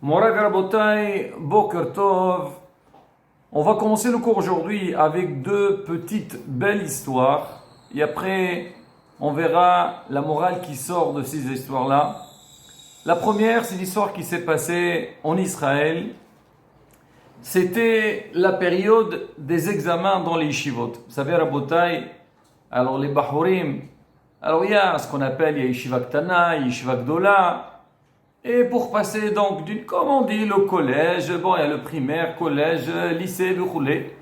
Morag Rabotai, Boker Tov. On va commencer le cours aujourd'hui avec deux petites belles histoires. Et après, on verra la morale qui sort de ces histoires-là. La première, c'est l'histoire qui s'est passée en Israël. C'était la période des examens dans les yeshivot. Vous savez, Rabotai, alors les Bahurim, alors il y a ce qu'on appelle Yeshiva Ktana, Yeshiva Gdola. Et pour passer donc d'une, comme on dit, le collège, bon, il y a le primaire, collège, lycée, le roulé.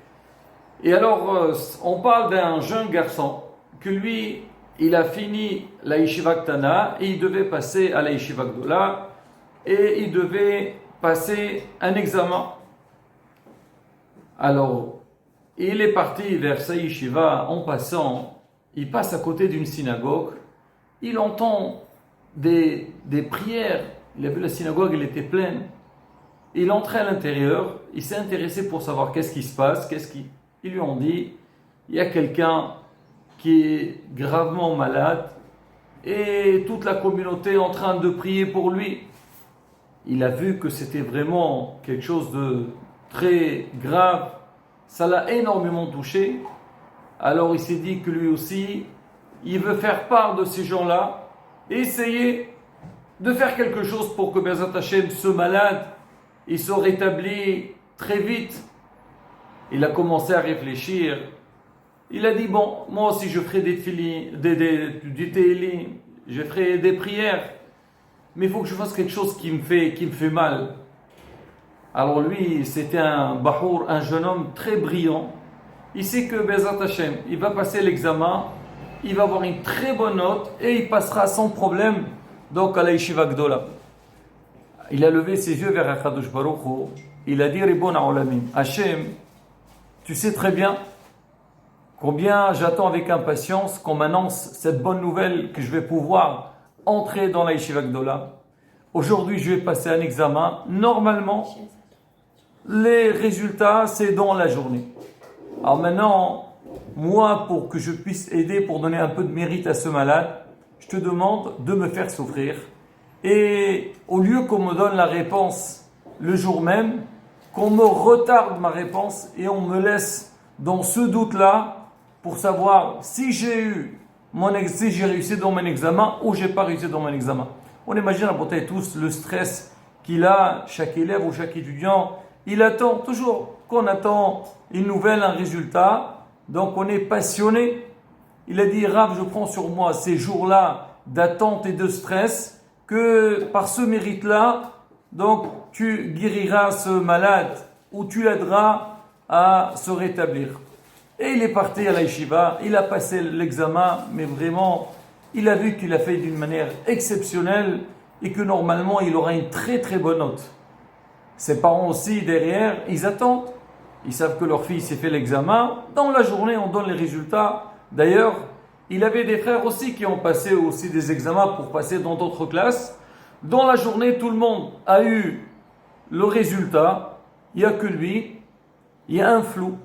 Et alors, on parle d'un jeune garçon que lui, il a fini la Yeshiva Ktana et il devait passer à la Yeshiva Gdola et il devait passer un examen. Alors, il est parti vers sa Yeshiva en passant, il passe à côté d'une synagogue, il entend des prières. Il a vu la synagogue, elle était pleine. Il entrait à l'intérieur, il s'est intéressé pour savoir qu'est-ce qui se passe, ils lui ont dit, il y a quelqu'un qui est gravement malade et toute la communauté est en train de prier pour lui. Il a vu que c'était vraiment quelque chose de très grave, ça l'a énormément touché. Alors il s'est dit que lui aussi, il veut faire part de ces gens-là et essayer de faire quelque chose pour que Bezat Hashem, ce malade, il se rétablit très vite. Il a commencé à réfléchir. Il a dit, bon, moi aussi je ferai du télim, je ferai des prières, mais il faut que je fasse quelque chose qui me fait mal. Alors lui, c'était un bahour, un jeune homme très brillant. Il sait que Bezat Hashem, il va passer l'examen, il va avoir une très bonne note et il passera sans problème donc à la Yeshiva Gdola. Il a levé ses yeux vers Akadosh Baruch Hu. Il a dit, Ribon Ha'olamim, Hashem, tu sais très bien combien j'attends avec impatience qu'on m'annonce cette bonne nouvelle que je vais pouvoir entrer dans la Yeshiva Gdola. Aujourd'hui, je vais passer un examen. Normalement, les résultats, c'est dans la journée. Alors maintenant, moi, pour que je puisse aider, pour donner un peu de mérite à ce malade, je te demande de me faire souffrir. Et au lieu qu'on me donne la réponse le jour même, qu'on me retarde ma réponse et on me laisse dans ce doute-là pour savoir si j'ai réussi dans mon examen ou j'ai pas réussi dans mon examen. On imagine à peu tous le stress qu'il a, chaque élève ou chaque étudiant. Il attend toujours qu'on attend une nouvelle, un résultat. Donc on est passionné. Il a dit, Rav, je prends sur moi ces jours-là d'attente et de stress, que par ce mérite-là, donc tu guériras ce malade ou tu l'aideras à se rétablir. Et il est parti à la yeshiva, il a passé l'examen, mais vraiment, il a vu qu'il a fait d'une manière exceptionnelle et que normalement, il aura une très très bonne note. Ses parents aussi, derrière, ils attendent. Ils savent que leur fille s'est fait l'examen. Dans la journée, on donne les résultats. D'ailleurs, il avait des frères aussi qui ont passé aussi des examens pour passer dans d'autres classes. Dans la journée, tout le monde a eu le résultat. Il n'y a que lui. Il y a un flou.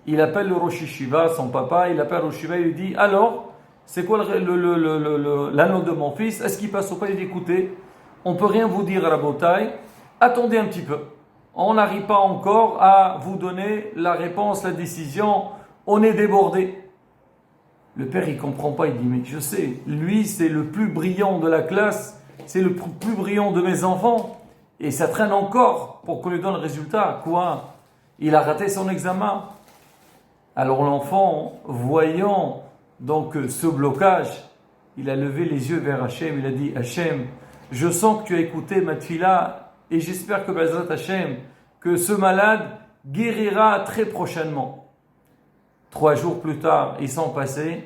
Il appelle le Rosh Yeshiva, son papa. Il appelle le Rosh Yeshiva, il lui dit, alors, c'est quoi l'anneau de mon fils? Est-ce qu'il passe ou pas? Il dit, écoutez, on ne peut rien vous dire à la bataille. Attendez un petit peu. On n'arrive pas encore à vous donner la réponse, la décision. On est débordé. Le père, il ne comprend pas. Il dit, mais je sais, lui, c'est le plus brillant de la classe. C'est le plus brillant de mes enfants. Et ça traîne encore pour qu'on lui donne le résultat. Quoi? Il a raté son examen. Alors l'enfant, voyant donc ce blocage, il a levé les yeux vers Hachem. Il a dit, Hachem, je sens que tu as écouté ma tefila. Et j'espère que Bezrat Hashem, que ce malade guérira très prochainement. 3 jours plus tard, ils sont passés.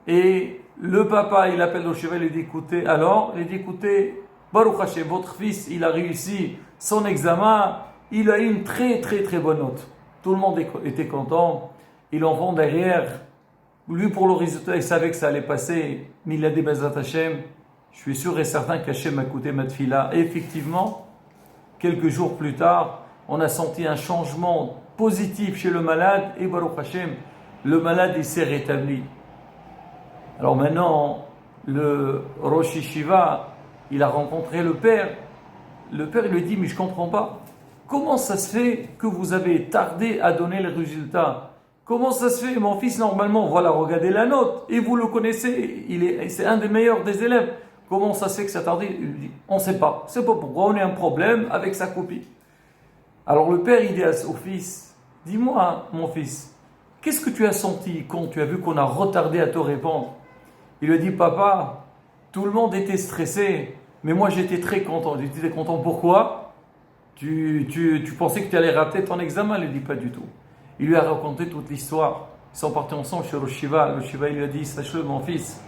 Et le papa, il appelle le cheval, il dit, écoutez, alors, il dit, écoutez, Baruch Hashem, votre fils, il a réussi son examen, il a eu une très très très bonne note. Tout le monde était content. Et l'enfant derrière, lui pour le résultat, il savait que ça allait passer, mais il a dit, Bezrat Hashem, je suis sûr et certain qu'Hachem a écouté ma tefila. Et effectivement, quelques jours plus tard, on a senti un changement positif chez le malade et Baruch Hashem, le malade il s'est rétabli. Alors maintenant, le Rosh Yeshiva, il a rencontré le père le père il lui dit, mais je comprends pas. Comment ça se fait que vous avez tardé à donner les résultats? Comment ça se fait? Mon fils, normalement, voilà, regardez la note. Et vous le connaissez, c'est un des meilleurs des élèves. Comment ça se fait que ça a tardé? Il dit, on ne sait pas. C'est pas pourquoi, on a un problème avec sa copie. Alors le père, il dit au fils, dis-moi, mon fils, qu'est-ce que tu as senti quand tu as vu qu'on a retardé à te répondre? Il lui dit, papa, tout le monde était stressé, mais moi j'étais très content. J'étais content, pourquoi? Tu pensais que tu allais rater ton examen? Il lui dit, pas du tout. Il lui a raconté toute l'histoire. Ils sont partis ensemble chez le Shiva. Le Shiva, il lui a dit, sache-le, mon fils,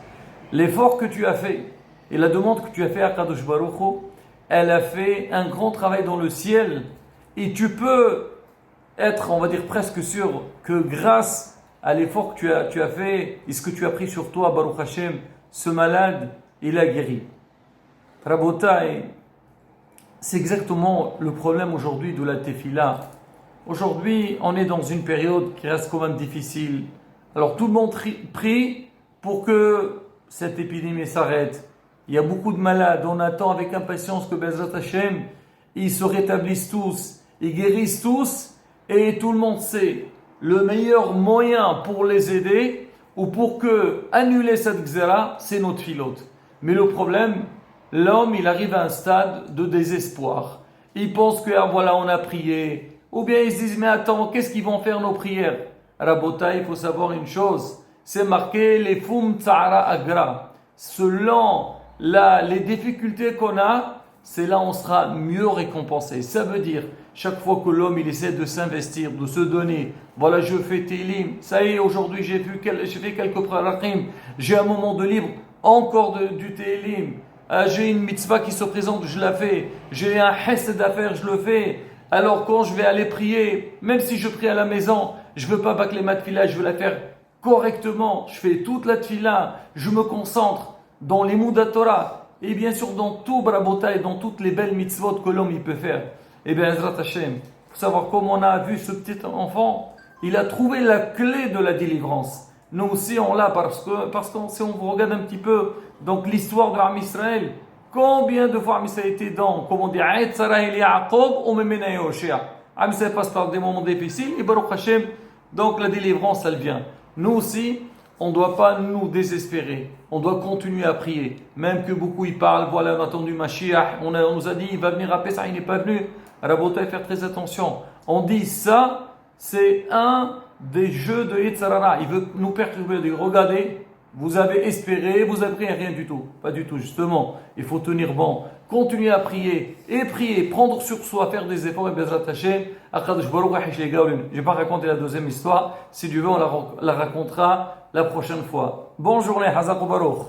l'effort que tu as fait et la demande que tu as fait à Kadosh Baruch Hu, elle a fait un grand travail dans le ciel. Et tu peux être, on va dire, presque sûr que grâce à l'effort que tu as fait et ce que tu as pris sur toi, Baruch Hashem, ce malade, il a guéri. Rabotai, c'est exactement le problème aujourd'hui de la tefila. Aujourd'hui, on est dans une période qui reste quand même difficile. Alors tout le monde prie pour que cette épidémie s'arrête. Il y a beaucoup de malades. On attend avec impatience que Bezrat Hashem, ils se rétablissent tous, ils guérissent tous. Et tout le monde sait le meilleur moyen pour les aider ou pour annuler cette xéra, c'est notre filote. Mais le problème, l'homme, il arrive à un stade de désespoir. Il pense que, voilà, on a prié. Ou bien ils se disent, mais attends, qu'est-ce qu'ils vont faire nos prières? Rabota, il faut savoir une chose, c'est marqué les fum tsara agra. Selon les difficultés qu'on a, c'est là où on sera mieux récompensé. Ça veut dire, chaque fois que l'homme il essaie de s'investir, de se donner, voilà, je fais télim, ça y est, aujourd'hui j'ai fait quelques prarakim, j'ai un moment de libre, encore du télim, j'ai une mitzvah qui se présente, je la fais, j'ai un hesed à faire, je le fais. Alors quand je vais aller prier, même si je prie à la maison, je ne veux pas bâcler ma tefila, je veux la faire correctement. Je fais toute la tefila, je me concentre dans les Moudat Torah et bien sûr dans tout Brabota et dans toutes les belles mitzvot que l'homme il peut faire. Et bien Ezrat Hashem, il faut savoir comment on a vu ce petit enfant, il a trouvé la clé de la délivrance. Nous aussi on l'a parce que si on regarde un petit peu donc l'histoire de Am Israël, combien de fois Am Israël était dans, comme on dit, Aït Sarah el Yaakov, on me mène à Yoshia. Am Israël passe par des moments difficiles et Baruch Hashem, donc la délivrance elle vient. Nous aussi, on ne doit pas nous désespérer. On doit continuer à prier. Même que beaucoup y parlent, voilà, on a attendu Mashiach, on nous a dit, il va venir à Pessah, il n'est pas venu. Rabota, faire très attention. On dit ça, c'est un des jeux de Yetzarara. Il veut nous perturber, de regardez, vous avez espéré, vous avez rien du tout. Pas du tout, justement. Il faut tenir bon. Continuer à prier et prier, prendre sur soi, faire des efforts et Bezrat Hashem. Je n'ai pas raconté la deuxième histoire. Si Dieu veut, on la racontera la prochaine fois. Bonne journée, Hazak Baruch.